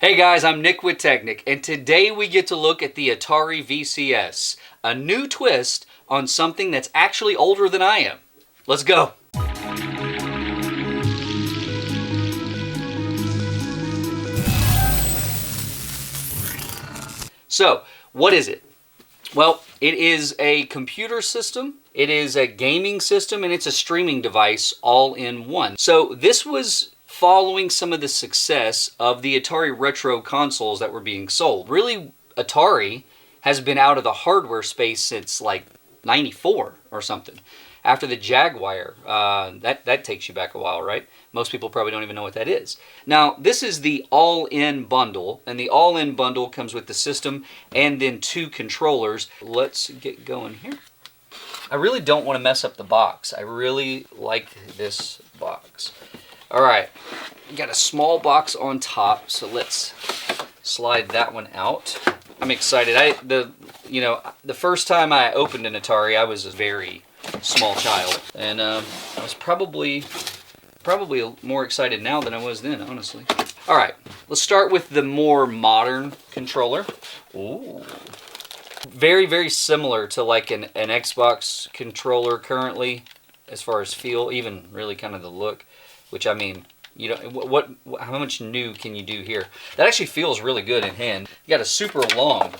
Hey guys, I'm Nick with tech-Nic, and today we get to look at the Atari VCS, a new twist on something that's actually older than I am. Let's go. So, what is it? Well, it is a computer system, it is a gaming system, and it's a streaming device all in one. So this was following some of the success of the Atari retro consoles that were being sold. Really, Atari has been out of the hardware space since like 94 or something. After the Jaguar, that takes you back a while, right? Most people probably don't even know what that is. Now, this is the all-in bundle, and the all-in bundle comes with the system and then 2 controllers. Let's get going here. I really don't want to mess up the box. I really like this box. All right, we got a small box on top, so let's slide that one out. I'm excited. The first time I opened an Atari, I was a very small child, and I was probably more excited now than I was then, honestly. All right, let's start with the more modern controller. Ooh. Very, very similar to like an Xbox controller currently, as far as feel, even really kind of the look. Which, I mean, you know, how much new can you do here? That actually feels really good in hand. You got a super long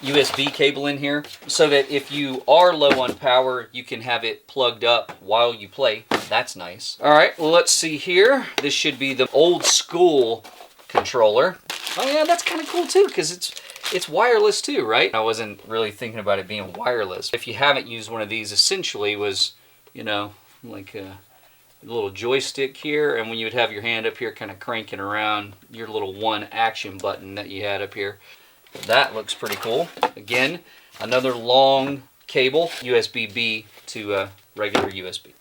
USB cable in here, so that if you are low on power, you can have it plugged up while you play. That's nice. All right, well, let's see here. This should be the old school controller. Oh yeah, that's kind of cool too, because it's wireless too, right? I wasn't really thinking about it being wireless. If you haven't used one of these, essentially was, you know, like a little joystick here, and when you would have your hand up here kind of cranking around your little one action button that you had up here. That looks pretty cool. Again, another long cable, USB-B to regular USB.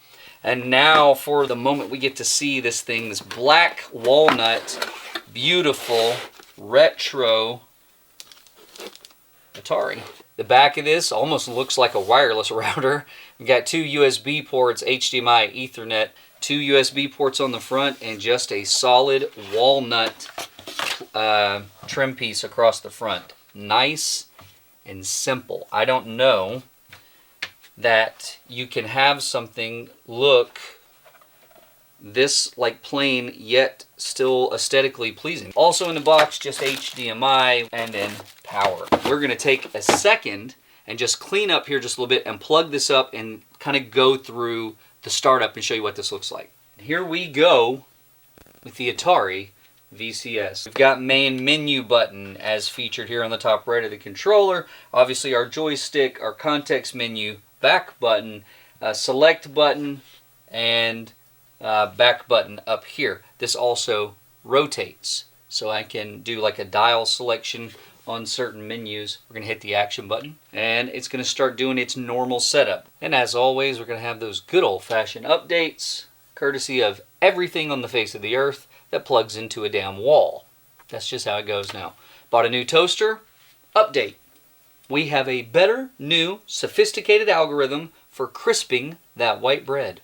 And now for the moment we get to see this thing, this black walnut, beautiful, retro Atari. The back of this almost looks like a wireless router. We got 2 USB ports, HDMI, Ethernet, 2 USB ports on the front, and just a solid walnut trim piece across the front. Nice and simple. I don't know that you can have something look this like plain yet still aesthetically pleasing. Also in the box, just HDMI and then power. We're going to take a second and just clean up here just a little bit and plug this up and kind of go through the startup and show you what this looks like. Here we go with the Atari VCS. We've got main menu button as featured here on the top right of the controller. Obviously our joystick, our context menu, back button, select button, and back button up here. This also rotates, so I can do like a dial selection on certain menus. We're going to hit the action button, and it's going to start doing its normal setup. And as always, we're going to have those good old-fashioned updates, courtesy of everything on the face of the earth that plugs into a damn wall. That's just how it goes now. Bought a new toaster? Update. We have a better, new, sophisticated algorithm for crisping that white bread.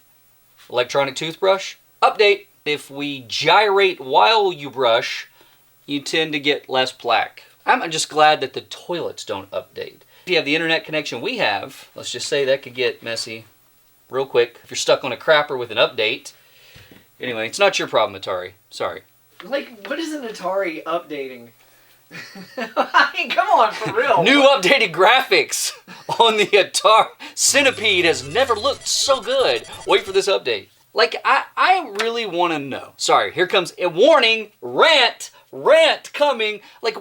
Electronic toothbrush? Update. If we gyrate while you brush, you tend to get less plaque. I'm just glad that the toilets don't update. If you have the internet connection we have, let's just say that could get messy real quick. If you're stuck on a crapper with an update. Anyway, it's not your problem, Atari. Sorry. Like, what is an Atari updating? I mean, come on, for real. New updated graphics on the Atari. Centipede has never looked so good. Wait for this update. Like, I really want to know. Sorry, here comes a warning, rant coming. Like,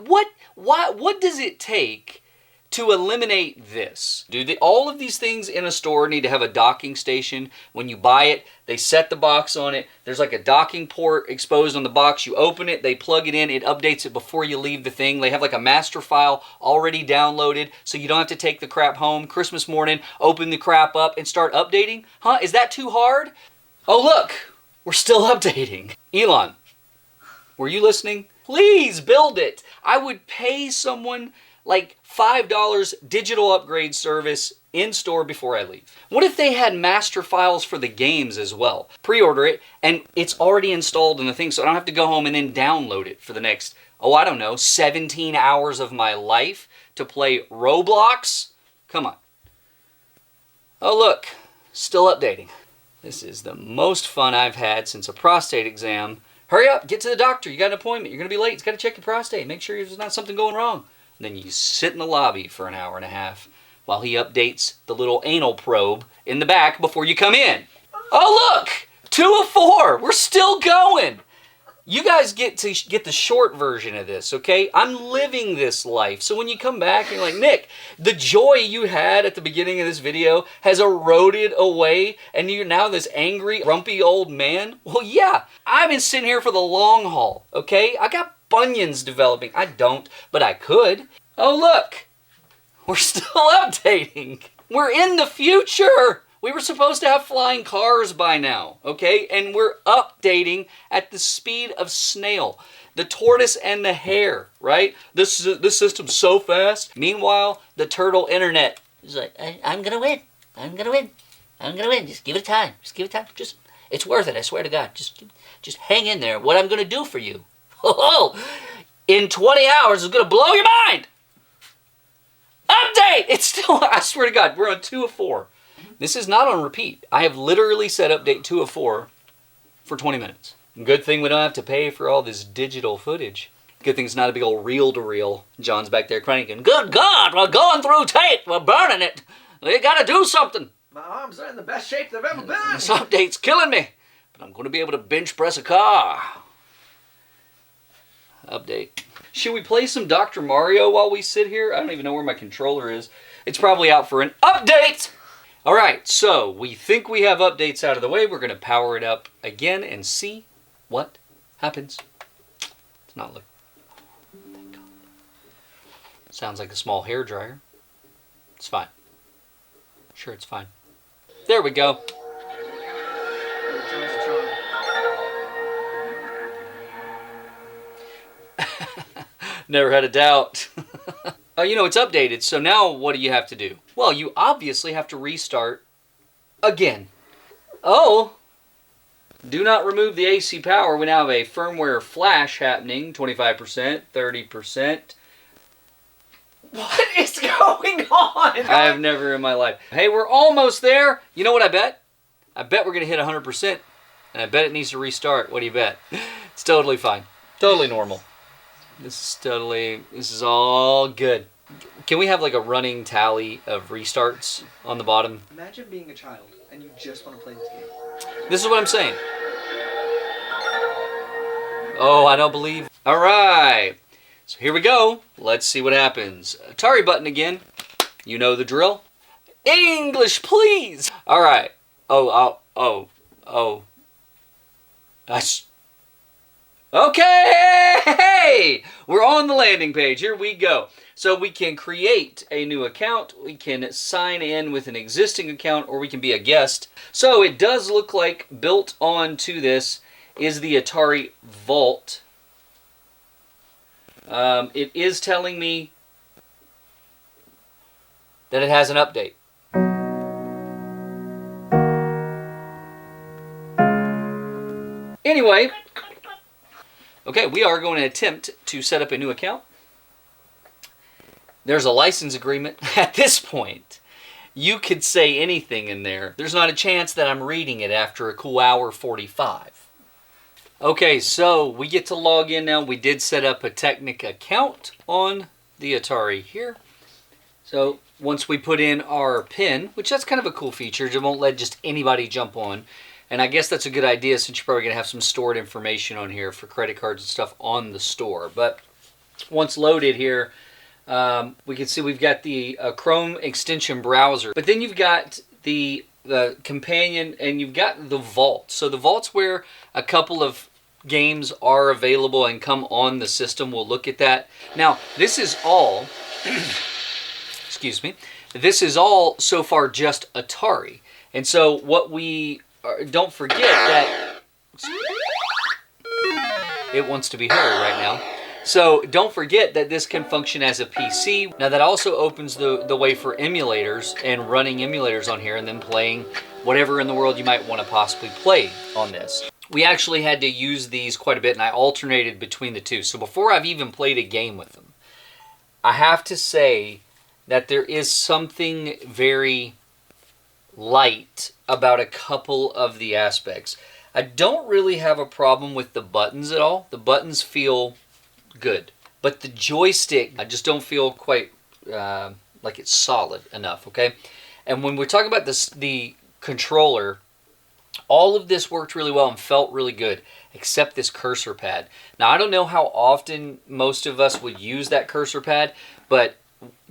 what does it take to eliminate this? All of these things in a store need to have a docking station. When you buy it, they set the box on it. There's like a docking port exposed on the box. You open it, they plug it in, it updates it before you leave the thing. They have like a master file already downloaded, so you don't have to take the crap home Christmas morning, open the crap up, and start updating? Huh? Is that too hard? Oh look, we're still updating. Elon, were you listening? Please build it. I would pay someone like $5 digital upgrade service in store before I leave. What if they had master files for the games as well? Pre-order it, and it's already installed in the thing, so I don't have to go home and then download it for the next, oh, I don't know, 17 hours of my life to play Roblox? Come on. Oh, look, still updating. This is the most fun I've had since a prostate exam. Hurry up, get to the doctor. You got an appointment. You're going to be late. It's got to check your prostate. Make sure there's not something going wrong. And then you sit in the lobby for an hour and a half while he updates the little anal probe in the back before you come in. Oh, look! 2 of 4. We're still going. You guys get to get the short version of this, okay? I'm living this life. So when you come back and you're like, Nick, the joy you had at the beginning of this video has eroded away and you're now this angry, grumpy old man? Well, yeah, I've been sitting here for the long haul, okay? I got bunions developing. I don't, but I could. Oh, look. We're still updating. We're in the future. We were supposed to have flying cars by now, okay? And we're updating at the speed of snail. The tortoise and the hare, right? This system's so fast. Meanwhile, the turtle internet is like, I'm going to win. I'm going to win. I'm going to win. Just give it time. Just give it time. It's worth it, I swear to God. Just hang in there. What I'm going to do for you, in 20 hours is going to blow your mind. Update! It's still, I swear to God, we're on 2 of 4. This is not on repeat. I have literally set update 2 of 4 for 20 minutes. Good thing we don't have to pay for all this digital footage. Good thing it's not a big old reel-to-reel. John's back there cranking. Good God, we're going through tape. We're burning it. We got to do something. My arms are in the best shape they've ever been. This update's killing me. But I'm going to be able to bench press a car. Update. Should we play some Dr. Mario while we sit here? I don't even know where my controller is. It's probably out for an update. All right, so we think we have updates out of the way. We're going to power it up again and see what happens. It's not looking. Thank God. Sounds like a small hairdryer. It's fine. Sure, it's fine. There we go. Never had a doubt. Oh, you know, it's updated, so now what do you have to do? Well, you obviously have to restart again. Oh, do not remove the AC power. We now have a firmware flash happening. 25%, 30%. What is going on? I have never in my life. Hey, we're almost there. You know what I bet? I bet we're going to hit 100%, and I bet it needs to restart. What do you bet? It's totally fine. Totally normal. This is all good. Can we have like a running tally of restarts on the bottom? Imagine being a child and you just want to play this game. This is what I'm saying. Oh, I don't believe. All right. So here we go. Let's see what happens. Atari button again. You know the drill. English, please. All right. Oh. Okay, we're on the landing page. Here we go. So we can create a new account, we can sign in with an existing account, or we can be a guest. So it does look like built onto this is the Atari Vault. It is telling me that it has an update. Anyway, okay, we are going to attempt to set up a new account. There's a license agreement. At this point, you could say anything in there. There's not a chance that I'm reading it after a cool hour 45. Okay, so we get to log in now. We did set up a tech-Nic account on the Atari here. So once we put in our PIN, which that's kind of a cool feature, it won't let just anybody jump on. And I guess that's a good idea since you're probably going to have some stored information on here for credit cards and stuff on the store. But once loaded here, we can see we've got the Chrome extension browser. But then you've got the companion and you've got the Vault. So the Vault's where a couple of games are available and come on the system. We'll look at that. Now, this is all, excuse me, this is all so far just Atari. And so what we... don't forget that it wants to be heard right now. So don't forget that this can function as a PC. Now that also opens the way for emulators and running emulators on here and then playing whatever in the world you might want to possibly play on this. We actually had to use these quite a bit, and I alternated between the two. So before I've even played a game with them, I have to say that there is something very light about a couple of the aspects. I don't really have a problem with the buttons at all. The buttons feel good. But the joystick, I just don't feel quite like it's solid enough, okay? And when we're talking about this, the controller, all of this worked really well and felt really good, except this cursor pad. Now, I don't know how often most of us would use that cursor pad, but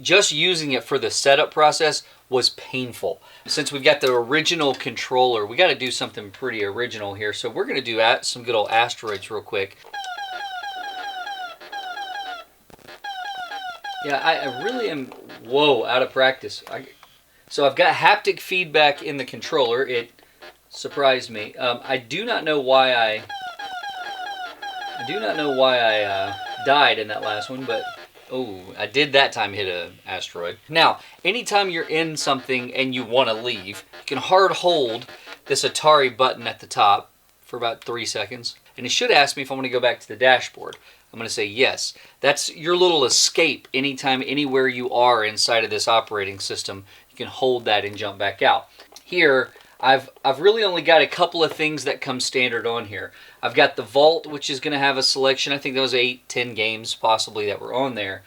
just using it for the setup process was painful. Since we've got the original controller, we got to do something pretty original here. So we're going to do some good old asteroids real quick. Yeah, I really am, whoa, out of practice. So I've got haptic feedback in the controller. It surprised me. I do not know why I died in that last one, but oh, I did that time hit an asteroid. Now, anytime you're in something and you want to leave, you can hard hold this Atari button at the top for about 3 seconds. And it should ask me if I want to go back to the dashboard. I'm going to say yes. That's your little escape anytime, anywhere you are inside of this operating system. You can hold that and jump back out. Here, I've really only got a couple of things that come standard on here. I've got the Vault, which is going to have a selection. I think there was 8, 10 games possibly that were on there.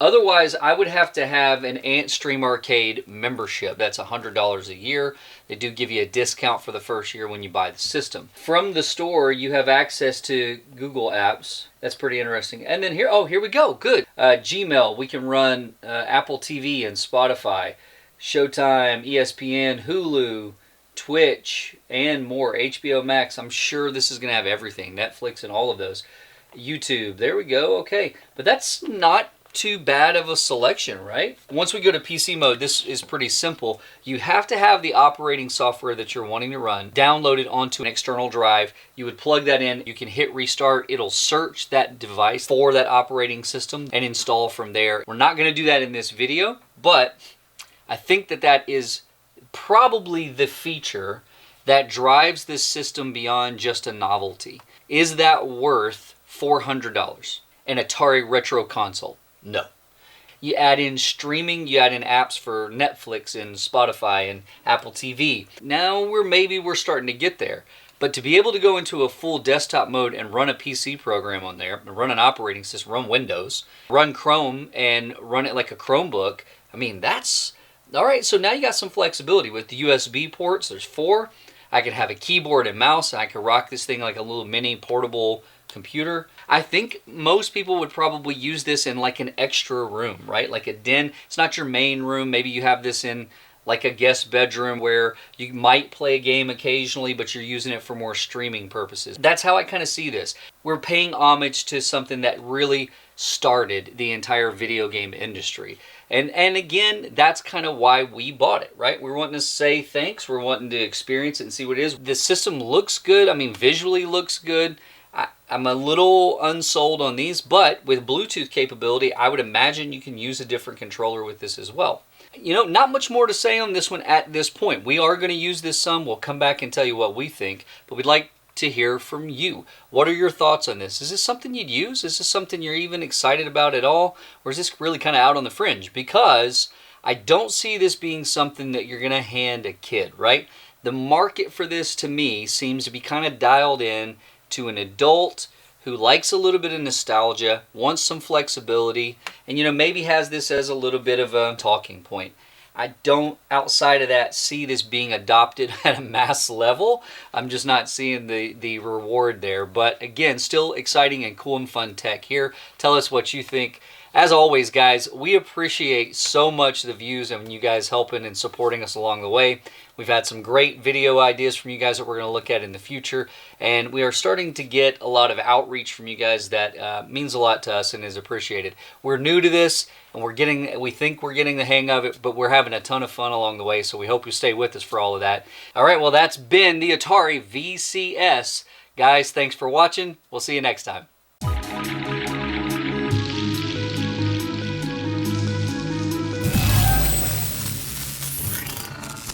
Otherwise, I would have to have an Antstream Arcade membership. That's $100 a year. They do give you a discount for the first year when you buy the system. From the store, you have access to Google Apps. That's pretty interesting. And then here, oh, here we go. Good. Gmail, we can run Apple TV and Spotify, Showtime, ESPN, Hulu, Twitch, and more. HBO Max. I'm sure this is going to have everything. Netflix and all of those. YouTube. There we go. Okay. But that's not too bad of a selection, right? Once we go to PC mode, this is pretty simple. You have to have the operating software that you're wanting to run downloaded onto an external drive. You would plug that in. You can hit restart. It'll search that device for that operating system and install from there. We're not going to do that in this video, but I think that that is probably the feature that drives this system beyond just a novelty. Is that worth $400? An Atari Retro console? No. You add in streaming, you add in apps for Netflix and Spotify and Apple TV. Now we're starting to get there. But to be able to go into a full desktop mode and run a PC program on there, and run an operating system, run Windows, run Chrome, and run it like a Chromebook, I mean, that's... Alright, so now you got some flexibility with the USB ports. There's 4. I could have a keyboard and mouse, and I could rock this thing like a little mini portable computer. I think most people would probably use this in like an extra room, right? Like a den. It's not your main room. Maybe you have this in like a guest bedroom where you might play a game occasionally, but you're using it for more streaming purposes. That's how I kind of see this. We're paying homage to something that really started the entire video game industry. And again, that's kind of why we bought it, right? We're wanting to say thanks. We're wanting to experience it and see what it is. The system looks good. I mean, visually looks good. I'm a little unsold on these, but with Bluetooth capability, I would imagine you can use a different controller with this as well. You know, not much more to say on this one at this point. We are going to use this some. We'll come back and tell you what we think, but we'd like to hear from you. What are your thoughts on this? Is this something you'd use? Is this something you're even excited about at all? Or is this really kind of out on the fringe? Because I don't see this being something that you're going to hand a kid, right? The market for this, to me, seems to be kind of dialed in to an adult who likes a little bit of nostalgia, wants some flexibility, and, you know, maybe has this as a little bit of a talking point. I don't, outside of that, see this being adopted at a mass level. I'm just not seeing the reward there. But again, still exciting and cool and fun tech here. Tell us what you think. As always, guys, we appreciate so much the views and you guys helping and supporting us along the way. We've had some great video ideas from you guys that we're going to look at in the future. And we are starting to get a lot of outreach from you guys that means a lot to us and is appreciated. We're new to this and we think we're getting the hang of it, but we're having a ton of fun along the way. So we hope you stay with us for all of that. All right, well, that's been the Atari VCS. Guys, thanks for watching. We'll see you next time.